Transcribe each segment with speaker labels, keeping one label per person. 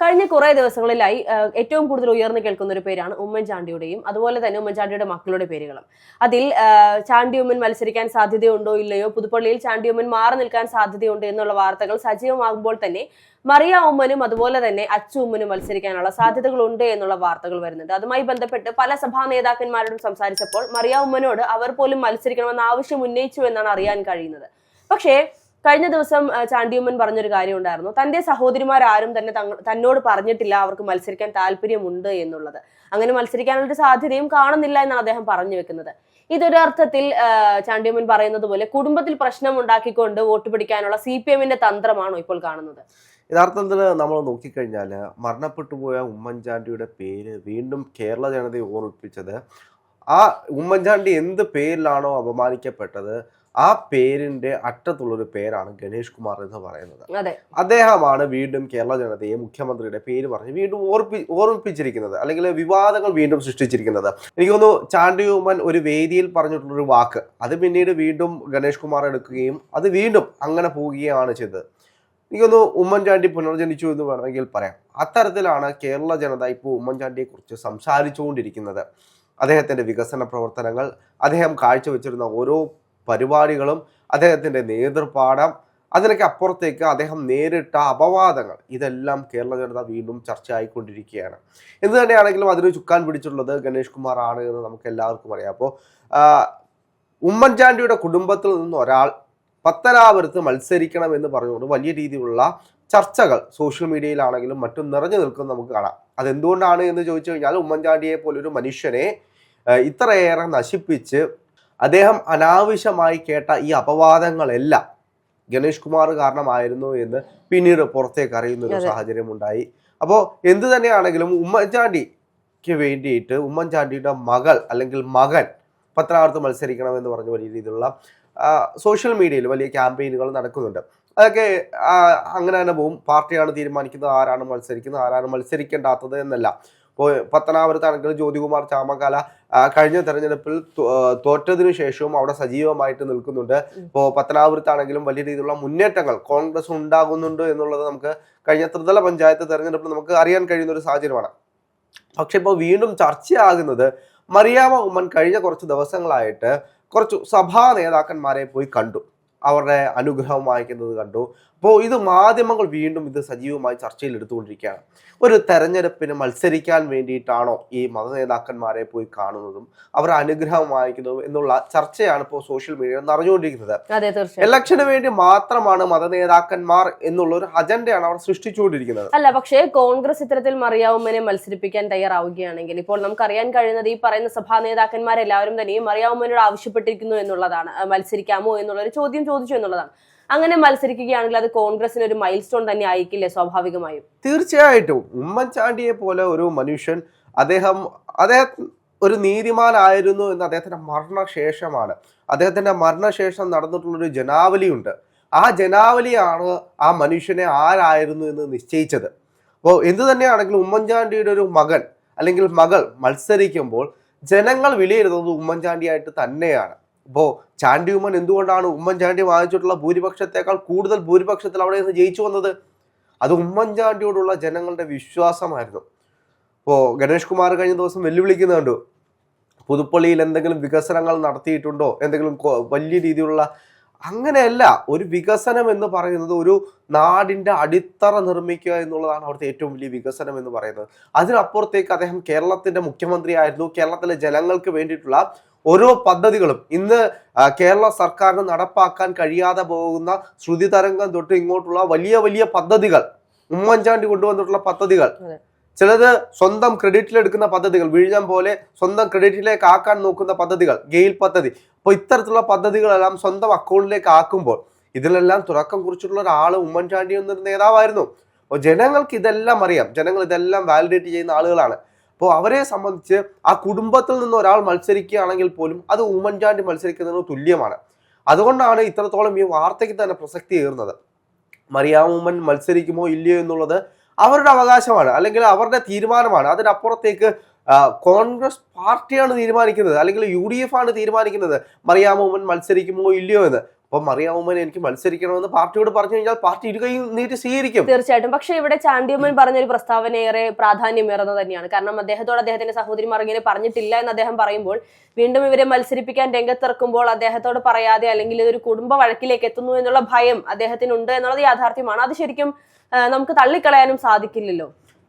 Speaker 1: കഴിഞ്ഞ കുറേ ദിവസങ്ങളിലായി ഏറ്റവും കൂടുതൽ ഉയർന്നു കേൾക്കുന്ന ഒരു പേരാണ് ഉമ്മൻചാണ്ടിയുടെയും അതുപോലെ തന്നെ ഉമ്മൻചാണ്ടിയുടെ മക്കളുടെ പേരുകളും. അതിൽ ചാണ്ടി ഉമ്മൻ മത്സരിക്കാൻ സാധ്യതയുണ്ടോ ഇല്ലയോ, പുതുപ്പള്ളിയിൽ ചാണ്ടി ഉമ്മൻ മാറി നിൽക്കാൻ സാധ്യതയുണ്ട് എന്നുള്ള വാർത്തകൾ സജീവമാകുമ്പോൾ തന്നെ മറിയ ഉമ്മനും അതുപോലെ തന്നെ അച്ചു ഉമ്മനും മത്സരിക്കാനുള്ള സാധ്യതകളുണ്ട് എന്നുള്ള വാർത്തകൾ വരുന്നുണ്ട്. അതുമായി ബന്ധപ്പെട്ട് പല സഭാ നേതാക്കന്മാരോടും സംസാരിച്ചപ്പോൾ മറിയ ഉമ്മനോട് അവർ പോലും മത്സരിക്കണമെന്ന ആവശ്യം ഉന്നയിച്ചു എന്നാണ് അറിയാൻ കഴിയുന്നത്. പക്ഷേ കഴിഞ്ഞ ദിവസം ചാണ്ടിയുമ്മൻ പറഞ്ഞൊരു കാര്യം ഉണ്ടായിരുന്നു, തന്റെ സഹോദരിമാരും തന്നെ തന്നോട് പറഞ്ഞിട്ടില്ല അവർക്ക് മത്സരിക്കാൻ താല്പര്യമുണ്ട് എന്നുള്ളത്. അങ്ങനെ മത്സരിക്കാനുള്ള സാധ്യതയും കാണുന്നില്ല എന്നാണ് അദ്ദേഹം പറഞ്ഞു വെക്കുന്നത്. ഇതൊരു അർത്ഥത്തിൽ ചാണ്ടിയുമ്മൻ പറയുന്നത് പോലെ കുടുംബത്തിൽ പ്രശ്നം ഉണ്ടാക്കിക്കൊണ്ട് വോട്ട് പിടിക്കാനുള്ള CPM-ന്റെ തന്ത്രമാണോ ഇപ്പോൾ കാണുന്നത്?
Speaker 2: യഥാർത്ഥത്തിൽ നമ്മൾ നോക്കിക്കഴിഞ്ഞാൽ മരണപ്പെട്ടുപോയ ഉമ്മൻചാണ്ടിയുടെ പേര് വീണ്ടും കേരള ജനതയെ ഓർമ്മിപ്പിച്ചത്, ആ ഉമ്മൻചാണ്ടി എന്ത് പേരിലാണോ അപമാനിക്കപ്പെട്ടത് ആ പേരിന്റെ അറ്റത്തുള്ളൊരു പേരാണ് ഗണേഷ് കുമാർ എന്ന് പറയുന്നത്. അദ്ദേഹമാണ് വീണ്ടും കേരള ജനതയെ മുഖ്യമന്ത്രിയുടെ പേര് പറഞ്ഞ് വീണ്ടും ഓർമ്മിപ്പിച്ചിരിക്കുന്നത്, അല്ലെങ്കിൽ വിവാദങ്ങൾ വീണ്ടും സൃഷ്ടിച്ചിരിക്കുന്നത്. എനിക്ക് തോന്നുന്നു ചാണ്ടി ഉമ്മൻ ഒരു വേദിയിൽ പറഞ്ഞിട്ടുള്ളൊരു വാക്ക് അത് പിന്നീട് വീണ്ടും ഗണേഷ് കുമാർ എടുക്കുകയും അത് വീണ്ടും അങ്ങനെ പോവുകയാണ് ചെയ്തത്. എനിക്കൊന്ന് ഉമ്മൻചാണ്ടി പുനർജനിച്ചു എന്ന് വേണമെങ്കിൽ പറയാം. അത്തരത്തിലാണ് കേരള ജനത ഇപ്പോൾ ഉമ്മൻചാണ്ടിയെ കുറിച്ച് സംസാരിച്ചുകൊണ്ടിരിക്കുന്നത്. അദ്ദേഹത്തിന്റെ വികസന പ്രവർത്തനങ്ങൾ, അദ്ദേഹം കാഴ്ചവെച്ചിരുന്ന ഓരോ പരിപാടികളും, അദ്ദേഹത്തിന്റെ നേതൃപാഠം, അതിനൊക്കെ അപ്പുറത്തേക്ക് അദ്ദേഹം നേരിട്ട അപവാദങ്ങൾ, ഇതെല്ലാം കേരള ജനത വീണ്ടും ചർച്ചയായിക്കൊണ്ടിരിക്കുകയാണ്. എന്ത് തന്നെയാണെങ്കിലും അതിന് ചുക്കാൻ പിടിച്ചിട്ടുള്ളത് ഗണേഷ് കുമാർ ആണ് എന്ന് നമുക്ക് എല്ലാവർക്കും അറിയാം. അപ്പോൾ ഉമ്മൻചാണ്ടിയുടെ കുടുംബത്തിൽ നിന്ന് ഒരാൾ പത്തനാപുരത്ത് മത്സരിക്കണം എന്ന് പറഞ്ഞുകൊണ്ട് വലിയ രീതിയിലുള്ള ചർച്ചകൾ സോഷ്യൽ മീഡിയയിലാണെങ്കിലും മറ്റും നിറഞ്ഞു നിൽക്കുന്നത് നമുക്ക് കാണാം. അതെന്തുകൊണ്ടാണ് എന്ന് ചോദിച്ചു കഴിഞ്ഞാൽ ഉമ്മൻചാണ്ടിയെ പോലൊരു മനുഷ്യനെ ഇത്രയേറെ നശിപ്പിച്ച് അദ്ദേഹം അനാവശ്യമായി കേട്ട ഈ അപവാദങ്ങളെല്ലാം ഗണേഷ് കുമാർ കാരണമായിരുന്നു എന്ന് പിന്നീട് പുറത്തേക്ക് അറിയുന്ന ഒരു സാഹചര്യം ഉണ്ടായി. അപ്പോൾ എന്തു തന്നെയാണെങ്കിലും ഉമ്മൻചാണ്ടിക്ക് വേണ്ടിയിട്ട് ഉമ്മൻചാണ്ടിയുടെ മകൾ അല്ലെങ്കിൽ മകൻ പത്തനാപുരത്ത് മത്സരിക്കണമെന്ന് പറഞ്ഞ വലിയ രീതിയിലുള്ള സോഷ്യൽ മീഡിയയിൽ വലിയ ക്യാമ്പയിനുകൾ നടക്കുന്നുണ്ട്. അതൊക്കെ അങ്ങനെ തന്നെ പോവും. പാർട്ടിയാണ് തീരുമാനിക്കുന്നത് ആരാണ് മത്സരിക്കുന്നത് ആരാണ് മത്സരിക്കേണ്ടാത്തത് എന്നല്ല. ഇപ്പോൾ പത്തനാപുരത്താണെങ്കിലും ജ്യോതികുമാർ ചാമക്കാല കഴിഞ്ഞ തെരഞ്ഞെടുപ്പിൽ തോറ്റതിനു ശേഷവും അവിടെ സജീവമായിട്ട് നിൽക്കുന്നുണ്ട്. ഇപ്പോൾ പത്തനാപുരത്താണെങ്കിലും വലിയ രീതിയിലുള്ള മുന്നേറ്റങ്ങൾ കോൺഗ്രസ് ഉണ്ടാകുന്നുണ്ട് എന്നുള്ളത് നമുക്ക് കഴിഞ്ഞ ത്രിതല പഞ്ചായത്ത് തെരഞ്ഞെടുപ്പിൽ നമുക്ക് അറിയാൻ കഴിയുന്ന ഒരു സാഹചര്യമാണ്. പക്ഷെ ഇപ്പോൾ വീണ്ടും ചർച്ചയാകുന്നത് മറിയാമ്മ ഉമ്മൻ കഴിഞ്ഞ കുറച്ച് ദിവസങ്ങളായിട്ട് കുറച്ച് സഭാ നേതാക്കന്മാരെ പോയി കണ്ടു, അവരുടെ അനുഗ്രഹം വാങ്ങിക്കുന്നത് കണ്ടു. അപ്പോൾ ഇത് മാധ്യമങ്ങൾ വീണ്ടും ഇത് സജീവമായി ചർച്ചയിൽ എടുത്തുകൊണ്ടിരിക്കുകയാണ്. ഒരു തെരഞ്ഞെടുപ്പിന് മത്സരിക്കാൻ വേണ്ടിയിട്ടാണോ ഈ മത നേതാക്കന്മാരെ പോയി കാണുന്നതും അവർ അനുഗ്രഹം വാങ്ങിക്കുന്നതും എന്നുള്ള ചർച്ചയാണ് ഇപ്പോൾ സോഷ്യൽ മീഡിയയിൽ നിറഞ്ഞുകൊണ്ടിരിക്കുന്നത്. ഇലക്ഷന് വേണ്ടി മാത്രമാണ് മത നേതാക്കന്മാർ എന്നുള്ള ഒരു അജണ്ടയാണ് അവർ സൃഷ്ടിച്ചുകൊണ്ടിരിക്കുന്നത്.
Speaker 1: അല്ല, പക്ഷേ കോൺഗ്രസ് ഇത്തരത്തിൽ മറിയാവുമ്മനെ മത്സരിപ്പിക്കാൻ തയ്യാറാവുകയാണെങ്കിൽ ഇപ്പോൾ നമുക്കറിയാൻ കഴിയുന്നത് ഈ പറയുന്ന സഭാ നേതാക്കന്മാരെല്ലാവരും തന്നെ മറിയാവുമ്മനോട് ആവശ്യപ്പെട്ടിരിക്കുന്നു എന്നുള്ളതാണ്, മത്സരിക്കാമോ എന്നുള്ളൊരു ചോദ്യം ചോദിച്ചു എന്നുള്ളതാണ്. അങ്ങനെ മത്സരിക്കുകയാണെങ്കിൽ അത് കോൺഗ്രസിന് ഒരു മൈൽ സ്റ്റോൺ തന്നെ ആയിരിക്കില്ലേ സ്വാഭാവികമായും?
Speaker 2: തീർച്ചയായിട്ടും. ഉമ്മൻചാണ്ടിയെ പോലെ ഒരു മനുഷ്യൻ, അദ്ദേഹം ഒരു നീതിമാനായിരുന്നു എന്ന് അദ്ദേഹത്തിന്റെ മരണശേഷമാണ്. അദ്ദേഹത്തിന്റെ മരണശേഷം നടന്നിട്ടുള്ളൊരു ജനാവലിയുണ്ട്. ആ ജനാവലിയാണ് ആ മനുഷ്യനെ ആരായിരുന്നു എന്ന് നിശ്ചയിച്ചത്. അപ്പോൾ എന്തു തന്നെയാണെങ്കിലും ഉമ്മൻചാണ്ടിയുടെ ഒരു മകൻ അല്ലെങ്കിൽ മകൾ മത്സരിക്കുമ്പോൾ ജനങ്ങൾ വിലയിരുത്തുന്നത് ഉമ്മൻചാണ്ടിയായിട്ട് തന്നെയാണ്. ഇപ്പോൾ ചാണ്ടി ഉമ്മൻ എന്തുകൊണ്ടാണ് ഉമ്മൻചാണ്ടി വാങ്ങിച്ചിട്ടുള്ള ഭൂരിപക്ഷത്തെക്കാൾ കൂടുതൽ ഭൂരിപക്ഷത്തിൽ അവിടെ നിന്ന് ജയിച്ചു വന്നത്? അത് ഉമ്മൻചാണ്ടിയോടുള്ള ജനങ്ങളുടെ വിശ്വാസമായിരുന്നു. ഇപ്പോൾ ഗണേഷ് കുമാർ കഴിഞ്ഞ ദിവസം വെല്ലുവിളിക്കുന്നത് കണ്ടു, പുതുപ്പള്ളിയിൽ എന്തെങ്കിലും വികസനങ്ങൾ നടത്തിയിട്ടുണ്ടോ, എന്തെങ്കിലും വലിയ രീതിയിലുള്ള. അങ്ങനെയല്ല. ഒരു വികസനം എന്ന് പറയുന്നത് ഒരു നാടിൻ്റെ അടിത്തറ നിർമ്മിക്കുക എന്നുള്ളതാണ് അവിടുത്തെ ഏറ്റവും വലിയ വികസനം എന്ന് പറയുന്നത്. അതിനപ്പുറത്തേക്ക് അദ്ദേഹം കേരളത്തിൻ്റെ മുഖ്യമന്ത്രിയായിരുന്നു. കേരളത്തിലെ ജനങ്ങൾക്ക് വേണ്ടിയിട്ടുള്ള ഓരോ പദ്ധതികളും ഇന്ന് കേരള സർക്കാരിന് നടപ്പാക്കാൻ കഴിയാതെ പോകുന്ന ശ്രുതി തരംഗം തൊട്ട് ഇങ്ങോട്ടുള്ള വലിയ വലിയ പദ്ധതികൾ, ഉമ്മൻചാണ്ടി കൊണ്ടുവന്നിട്ടുള്ള പദ്ധതികൾ, ചിലത് സ്വന്തം ക്രെഡിറ്റിലെടുക്കുന്ന പദ്ധതികൾ, വിഴിഞ്ഞം പോലെ സ്വന്തം ക്രെഡിറ്റിലേക്ക് ആക്കാൻ നോക്കുന്ന പദ്ധതികൾ, ഗെയിൽ പദ്ധതി. അപ്പോൾ ഇത്തരത്തിലുള്ള പദ്ധതികളെല്ലാം സ്വന്തം അക്കൗണ്ടിലേക്ക് ആക്കുമ്പോൾ ഇതിലെല്ലാം തുടക്കം കുറിച്ചിട്ടുള്ള ഒരാൾ ഉമ്മൻചാണ്ടി എന്നൊരു നേതാവായിരുന്നു. അപ്പോൾ ജനങ്ങൾക്ക് ഇതെല്ലാം അറിയാം, ജനങ്ങൾ ഇതെല്ലാം വാലിഡേറ്റ് ചെയ്യുന്ന ആളുകളാണ്. അപ്പോൾ അവരെ സംബന്ധിച്ച് ആ കുടുംബത്തിൽ നിന്ന് ഒരാൾ മത്സരിക്കുകയാണെങ്കിൽ പോലും അത് ഉമ്മൻചാണ്ടി മത്സരിക്കുന്നതിന് തുല്യമാണ്. അതുകൊണ്ടാണ് ഇത്രത്തോളം ഈ വാർത്തയ്ക്ക് തന്നെ പ്രസക്തി ഏറുന്നത്. മറിയാമ്മ ഉമ്മൻ മത്സരിക്കുമോ ഇല്ലയോ എന്നുള്ളത് അവരുടെ അവകാശമാണ്, അല്ലെങ്കിൽ അവരുടെ തീരുമാനമാണ്. അതിനപ്പുറത്തേക്ക് കോൺഗ്രസ് പാർട്ടിയാണ് തീരുമാനിക്കുന്നത്, അല്ലെങ്കിൽ UDF ആണ് തീരുമാനിക്കുന്നത് മറിയാമ്മ ഉമ്മൻ മത്സരിക്കുമോ ഇല്ലയോ എന്ന്. അപ്പൊ മറിയാം ഉമ്മൻ എനിക്ക് മത്സരിക്കണമെന്ന് പാർട്ടിയോട് പറഞ്ഞു കഴിഞ്ഞാൽ പാർട്ടി ഇരുകയും നീട്ടി സ്വീകരിക്കും.
Speaker 1: തീർച്ചയായിട്ടും. പക്ഷേ ഇവിടെ ചാണ്ടിയുമ്മൻ പറഞ്ഞൊരു പ്രസ്താവന ഏറെ പ്രാധാന്യമേറുന്നത് തന്നെയാണ്. കാരണം അദ്ദേഹത്തിന്റെ സഹോദരിമാർ ഇങ്ങനെ പറഞ്ഞിട്ടില്ല എന്ന് അദ്ദേഹം പറയുമ്പോൾ വീണ്ടും ഇവരെ മത്സരിപ്പിക്കാൻ രംഗത്തിറക്കുമ്പോൾ അദ്ദേഹത്തോട് പറയാതെ അല്ലെങ്കിൽ ഇതൊരു കുടുംബ വഴക്കിലേക്ക് എത്തുന്നു എന്നുള്ള ഭയം അദ്ദേഹത്തിനുണ്ട് എന്നുള്ളത് യാഥാർത്ഥ്യമാണ്. അത് ശരിക്കും നമുക്ക് തള്ളിക്കളയാനും സാധിക്കില്ലല്ലോ.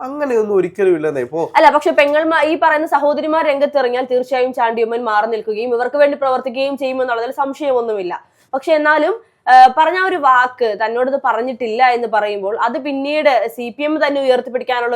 Speaker 2: അങ്ങനെയൊന്നും ഒരിക്കലും ഇല്ലെന്നേ. ഇപ്പോ
Speaker 1: അല്ല, പക്ഷെ ഈ പറയുന്ന സഹോദരിമാർ രംഗത്തിറങ്ങിയാൽ തീർച്ചയായും ചാണ്ടിയുമ്മൻ മാറി നിൽക്കുകയും ഇവർക്ക് വേണ്ടി പ്രവർത്തിക്കുകയും ചെയ്യുമെന്നുള്ളതിൽ സംശയമൊന്നുമില്ല. പക്ഷെ എന്നാലും പറഞ്ഞ ഒരു വാക്ക് തന്നോട് ഇത് പറഞ്ഞിട്ടില്ല എന്ന് പറയുമ്പോൾ അത് പിന്നീട് CPM തന്നെ ഉയർത്തിപ്പിടിക്കാനുള്ള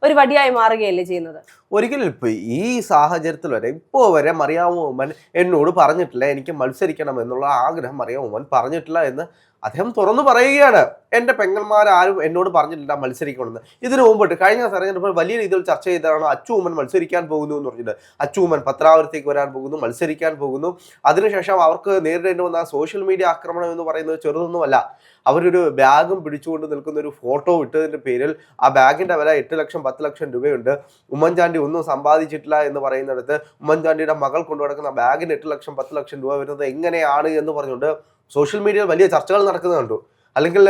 Speaker 1: ഒരു വടിയായി മാറുകയല്ലേ ചെയ്യുന്നത്.
Speaker 2: ഒരിക്കലും ഇപ്പൊ ഈ സാഹചര്യത്തിൽ വരെ ഇപ്പോ വരെ മറിയാം ഉമ്മൻ എന്നോട് പറഞ്ഞിട്ടില്ല എനിക്ക് മത്സരിക്കണം എന്നുള്ള ആഗ്രഹം മറിയാം ഉമ്മൻ പറഞ്ഞിട്ടില്ല എന്ന് അദ്ദേഹം തുറന്നു പറയുകയാണ്. എന്റെ പെങ്ങന്മാരും എന്നോട് പറഞ്ഞിട്ടില്ല മത്സരിക്കണമെന്ന്. ഇതിനു മുമ്പിട്ട് കഴിഞ്ഞ തെരഞ്ഞെടുപ്പിൽ വലിയ രീതിയിൽ ചർച്ച ചെയ്തതാണ് അച്ചു ഉമ്മൻ മത്സരിക്കാൻ പോകുന്നു എന്ന് പറഞ്ഞിട്ട്. അച്ചു ഉമ്മൻ പത്രാവരത്തേക്ക് വരാൻ പോകുന്നു, മത്സരിക്കാൻ പോകുന്നു. അതിനുശേഷം അവർക്ക് നേരിടേണ്ടി വന്ന സോഷ്യൽ മീഡിയ ആക്രമണം എന്ന് പറയുന്നത് ചെറുതൊന്നുമല്ല. അവരൊരു ബാഗും പിടിച്ചുകൊണ്ട് നിൽക്കുന്ന ഒരു ഫോട്ടോ ഇട്ടതിന്റെ പേരിൽ ആ ബാഗിന്റെ വില 8 ലക്ഷം 10 ലക്ഷം രൂപയുണ്ട്. ഉമ്മൻചാണ്ടി ഒന്നും സമ്പാദിച്ചിട്ടില്ല എന്ന് പറയുന്നിടത്ത് ഉമ്മൻചാണ്ടിയുടെ മകൾ കൊണ്ടുനടക്കുന്ന ബാഗിന് 8 ലക്ഷം 10 ലക്ഷം രൂപ വരുന്നത് എങ്ങനെയാണ് എന്ന് പറഞ്ഞുകൊണ്ട് സോഷ്യൽ മീഡിയയിൽ വലിയ ചർച്ചകൾ നടക്കുന്നത് കണ്ടു. അല്ലെങ്കിൽ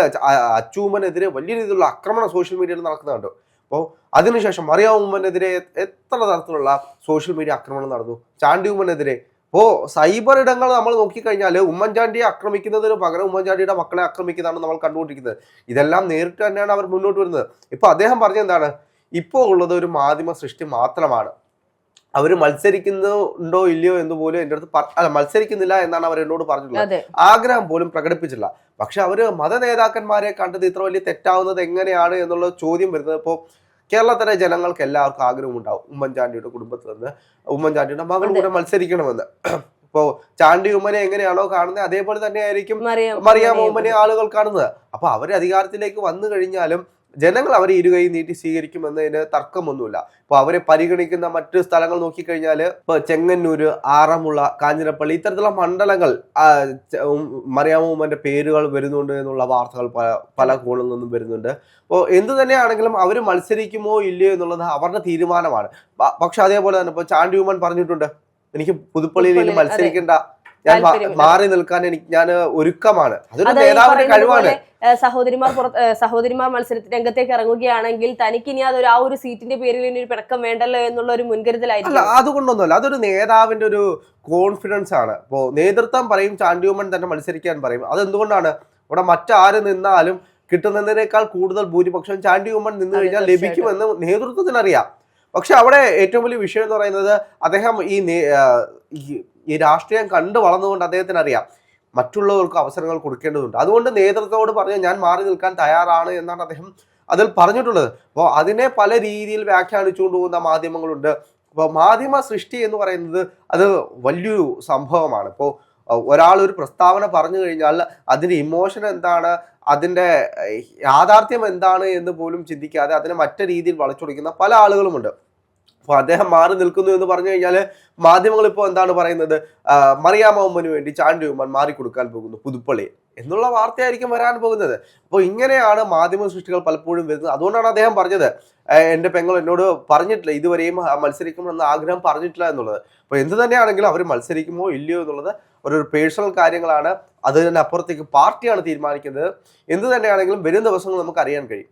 Speaker 2: അച്ചൂമ്മനെതിരെ വലിയ രീതിയിലുള്ള ആക്രമണം സോഷ്യൽ മീഡിയയിൽ നടക്കുന്നത് കണ്ടു. അപ്പോൾ അതിനുശേഷം മറിയാം ഉമ്മനെതിരെ എത്ര തരത്തിലുള്ള സോഷ്യൽ മീഡിയ ആക്രമണം നടന്നു. ചാണ്ടി ഉമ്മനെതിരെ ഇപ്പോൾ സൈബർ ഇടങ്ങൾ നമ്മൾ നോക്കിക്കഴിഞ്ഞാൽ ഉമ്മൻചാണ്ടിയെ ആക്രമിക്കുന്നതിന് പകരം ഉമ്മൻചാണ്ടിയുടെ മക്കളെ ആക്രമിക്കുന്നതാണ് നമ്മൾ കണ്ടുകൊണ്ടിരിക്കുന്നത്. ഇതെല്ലാം നേരിട്ട് തന്നെയാണ് അവർ മുന്നോട്ട് വരുന്നത്. ഇപ്പൊ അദ്ദേഹം പറഞ്ഞ എന്താണ്, ഇപ്പോൾ ഉള്ളത് ഒരു മാധ്യമ സൃഷ്ടി മാത്രമാണ്. അവർ മത്സരിക്കുന്നുണ്ടോ ഇല്ലയോ എന്ന് പോലും എൻ്റെ അടുത്ത് മത്സരിക്കുന്നില്ല എന്നാണ് അവർ എന്നോട് പറഞ്ഞിട്ടുള്ളത്. ആഗ്രഹം പോലും പ്രകടിപ്പിച്ചില്ല. പക്ഷെ അവര് മത നേതാക്കന്മാരെ കണ്ടത് ഇത്ര വലിയ തെറ്റാവുന്നത് എങ്ങനെയാണ് എന്നുള്ള ചോദ്യം വരുന്നത്. ഇപ്പോൾ കേരളത്തിലെ ജനങ്ങൾക്ക് എല്ലാവർക്കും ആഗ്രഹം ഉണ്ടാവും ഉമ്മൻചാണ്ടിയുടെ കുടുംബത്തിൽ നിന്ന് ഉമ്മൻചാണ്ടിയുടെ മകൾ കൂടെ മത്സരിക്കണമെന്ന്. ഇപ്പോ ചാണ്ടി ഉമ്മനെ എങ്ങനെയാണോ കാണുന്നത് അതേപോലെ തന്നെ ആയിരിക്കും മറിയാം ഉമ്മനെ ആളുകൾ കാണുന്നത്. അപ്പൊ അവര് അധികാരത്തിലേക്ക് വന്നു കഴിഞ്ഞാലും ജനങ്ങൾ അവരെ ഇരുകൈ നീട്ടി സ്വീകരിക്കുമെന്നതിന് തർക്കമൊന്നുമില്ല. ഇപ്പൊ അവരെ പരിഗണിക്കുന്ന മറ്റു സ്ഥലങ്ങൾ നോക്കിക്കഴിഞ്ഞാല് ഇപ്പൊ ചെങ്ങന്നൂര്, ആറന്മുള, കാഞ്ഞിരപ്പള്ളി ഇത്തരത്തിലുള്ള മണ്ഡലങ്ങൾ മറിയാം ഉമ്മന്റെ പേരുകൾ വരുന്നുണ്ട് എന്നുള്ള വാർത്തകൾ പല കോണിൽ നിന്നും വരുന്നുണ്ട്. അപ്പോൾ എന്ത് തന്നെയാണെങ്കിലും അവർ മത്സരിക്കുമോ ഇല്ലയോ എന്നുള്ളത് അവരുടെ തീരുമാനമാണ്. പക്ഷെ അതേപോലെ തന്നെ ഇപ്പൊ ചാണ്ടി ഉമ്മൻ പറഞ്ഞിട്ടുണ്ട് എനിക്ക് പുതുപ്പള്ളിയിൽ മത്സരിക്കേണ്ട, ഞാൻ മാറി നിൽക്കാൻ ഞാൻ ഒരുക്കമാണ്. അതൊരു നേതാവിന്റെ കഴിവാണ്.
Speaker 1: സഹോദരിമാർ രംഗത്തേക്ക് ഇറങ്ങുകയാണെങ്കിൽ തനിക്ക് ഇനി അതൊരു ആ ഒരു സീറ്റിന്റെ പേരിൽ ഇനി ഒരു പിടക്കം വേണ്ടല്ലോ എന്നുള്ള ഒരു മുൻകരുതലായിരിക്കും.
Speaker 2: അല്ല, അതുകൊണ്ടൊന്നുമല്ല. അതൊരു നേതാവിന്റെ ഒരു കോൺഫിഡൻസ് ആണ്. ഇപ്പോ നേതൃത്വം പറയും ചാണ്ടി ഉമ്മൻ തന്നെ മത്സരിക്കാൻ പറയും. അതെന്തുകൊണ്ടാണ്? ഇവിടെ മറ്റാര് നിന്നാലും കിട്ടുന്നതിനേക്കാൾ കൂടുതൽ ഭൂരിപക്ഷം ചാണ്ടി ഉമ്മൻ നിന്ന് കഴിഞ്ഞാൽ ലഭിക്കുമെന്ന് നേതൃത്വത്തിനറിയാം. പക്ഷെ അവിടെ ഏറ്റവും വലിയ വിഷയം എന്ന് പറയുന്നത് അദ്ദേഹം ഈ രാഷ്ട്രീയം കണ്ടു വളർന്നുകൊണ്ട് അദ്ദേഹത്തിന് അറിയാം മറ്റുള്ളവർക്ക് അവസരങ്ങൾ കൊടുക്കേണ്ടതുണ്ട്. അതുകൊണ്ട് നേതൃത്വത്തോട് പറഞ്ഞ് ഞാൻ മാറി നിൽക്കാൻ തയ്യാറാണ് എന്നാണ് അദ്ദേഹം അതിൽ പറഞ്ഞിട്ടുള്ളത്. അപ്പോൾ അതിനെ പല രീതിയിൽ വ്യാഖ്യാനിച്ചുകൊണ്ട് പോകുന്ന മാധ്യമങ്ങളുണ്ട്. അപ്പോൾ മാധ്യമ സൃഷ്ടി എന്ന് പറയുന്നത് അത് വലിയൊരു സംഭവമാണ്. ഇപ്പോൾ ഒരാൾ ഒരു പ്രസ്താവന പറഞ്ഞു കഴിഞ്ഞാൽ അതിൻ്റെ ഇമോഷൻ എന്താണ്, അതിൻ്റെ യാഥാർത്ഥ്യം എന്താണ് എന്ന് പോലും ചിന്തിക്കാതെ അതിനെ മറ്റു രീതിയിൽ വളച്ചൊടിക്കുന്ന പല ആളുകളുമുണ്ട്. അപ്പോൾ അദ്ദേഹം മാറി നിൽക്കുന്നു എന്ന് പറഞ്ഞു കഴിഞ്ഞാൽ മാധ്യമങ്ങൾ ഇപ്പോൾ എന്താണ് പറയുന്നത്, മറിയാം ഉമ്മന് വേണ്ടി ചാണ്ടി ഉമ്മൻ മാറിക്കൊടുക്കാൻ പോകുന്നു പുതുപ്പള്ളി എന്നുള്ള വാർത്തയായിരിക്കും വരാൻ പോകുന്നത്. അപ്പോൾ ഇങ്ങനെയാണ് മാധ്യമ സൃഷ്ടികൾ പലപ്പോഴും വരുന്നത്. അതുകൊണ്ടാണ് അദ്ദേഹം പറഞ്ഞത് എൻ്റെ പെങ്ങൾ എന്നോട് പറഞ്ഞിട്ടില്ല, ഇതുവരെയും മത്സരിക്കുമെന്ന ആഗ്രഹം പറഞ്ഞിട്ടില്ല എന്നുള്ളത്. അപ്പോൾ എന്ത് തന്നെയാണെങ്കിലും അവർ മത്സരിക്കുമോ ഇല്ലയോ എന്നുള്ളത് ഒരു പേഴ്സണൽ കാര്യങ്ങളാണ്. അതിനപ്പുറത്തേക്ക് പാർട്ടിയാണ് തീരുമാനിക്കുന്നത്. എന്ത് തന്നെയാണെങ്കിലും വരും ദിവസങ്ങൾ നമുക്ക് അറിയാൻ കഴിയും.